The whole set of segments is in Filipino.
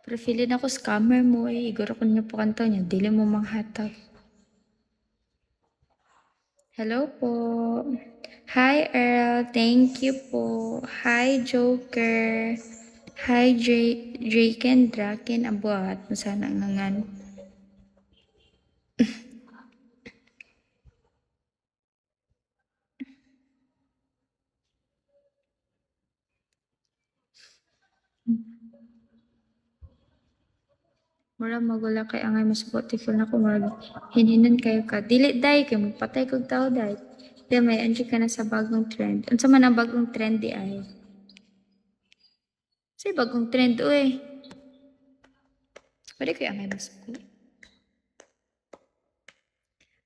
Pero feeling ako scammer mo eh. Iguro ko niya po kanto niya. Dili mo manghatag. Hello po. Hi Earl. Thank you po. Hi Joker. Hi Drake and Draken. Abuat. Masana ngangan. Mura magula kay angay mas beautiful na ko mag hinhinan kayo ka. Dili day kay magpatay kog tao day. Di may anji ka na sa bagong trend. Unsa man ang bagong trend di ay? Say bagong trend uy. Pwede kayo angay mas ko.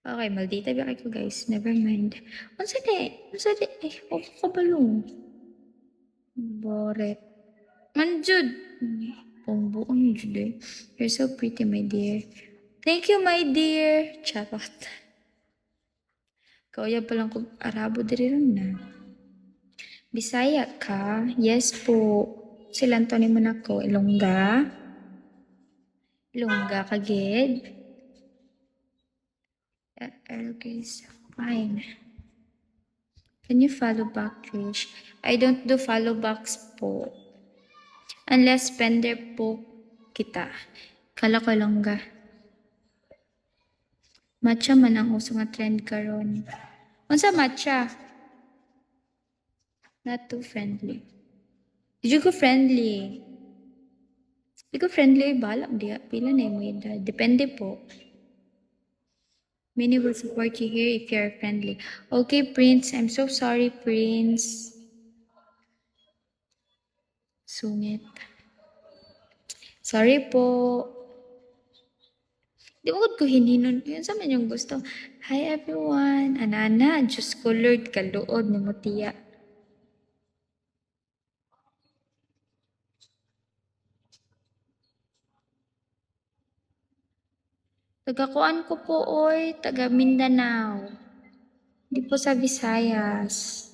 Okay, maldita ba kayo guys? Never mind. Unsa di? Unsa di? Ay, ako kabalong. Boret. Manjud. Pongbuong jud eh. You're so pretty, my dear. Thank you, my dear. Charot. Kauya pa lang kong Arabo diri ron na. Bisaya ka? Yes po. Silanto ni mo na ko. Ilongga? Ilongga ka, gid? Okay, fine. Can you follow back, Trish? I don't do follow backs po. Unless spender po kita. Kala ko Ilongga. Matcha man ang uso nga trend karon. Unsa matcha? Not too friendly. Did you go friendly? Di ko friendly, balak diya. Pila na yung edad. Depende po. Many will support you here if you're friendly. Okay, Prince. I'm so sorry, Prince. Sungit. Sorry po. Di ko hininon. Yun sa man yung gusto. Hi, everyone. Anana, Diyos ko, Lord, kaluod ni Mutiya. Tagakuan ko po, oy. Taga Mindanao. Di po sa Visayas.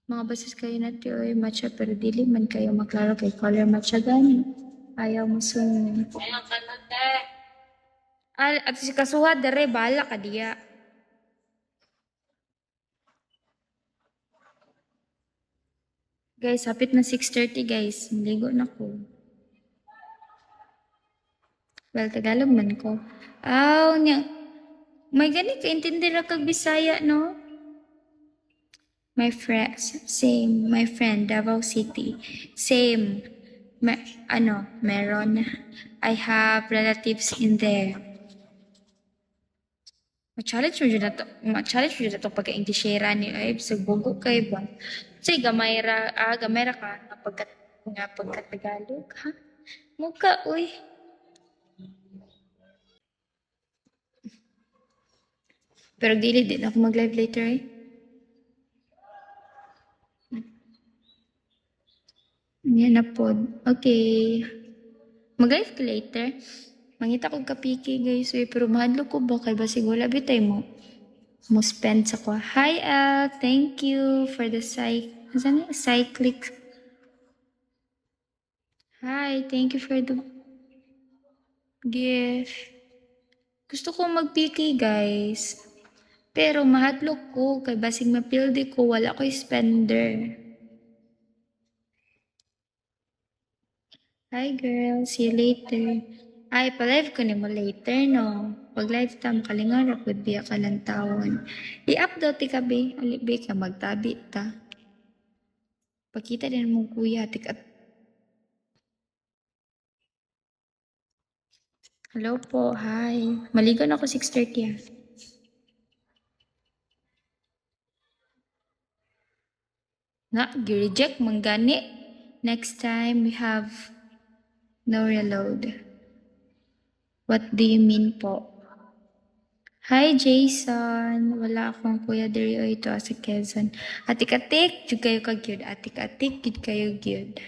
Mga basis kayo na oy, matcha, pero dili man kayo maklaro kay color matcha gani. Ayaw mo sunod. At si kasuha, dere, bala ka diya. Guys, hapit na 6:30 guys. Maligo na ko. Well, Tagalog man ko. Aw, niya. May gani ka, intindi ra kag Bisaya, no? My friends, same. My friend, Davao City. Same. Meron. I have relatives in there. Ma-challenge mo dyan na to. Ma-challenge mo dyan na to pagka-Englishera ni Ay, sa bugo kay ba? Say, gamay ra ka nga pagka-Tagalog, ha? Muka, uy. Pero dili din ako mag-live later eh. Yan na po. Okay. Mag-live ka later. Mangita ko kapiki guys eh. Pero mahadlo ko ba kay basig wala bitay mo. Mo spend sa ko. Hi Al. Thank you for the cyclic. Hi. Thank you for the gift. Gusto ko mag-PK guys. Pero mahadlo ko kay basig mapildi ko wala ko spender. Hi girl, see you later. Ay, pa-live ko ni mo later, no? Pag live ta, makalingon ako biya ka lang tawon. I-upload ti ka, be. Alibi ka, magtabi ta. Pakita din mo kuya, tika. Hello po, hi. Maligo na ako 6:30 ah. Nga, gi-reject manggani. Next time, we have no reload. What do you mean po? Hi Jason, wala akong kuya diri o ito sa Quezon. Atik-atik, jud kayo ka gyud. Atik-atik, jud kayo gyud.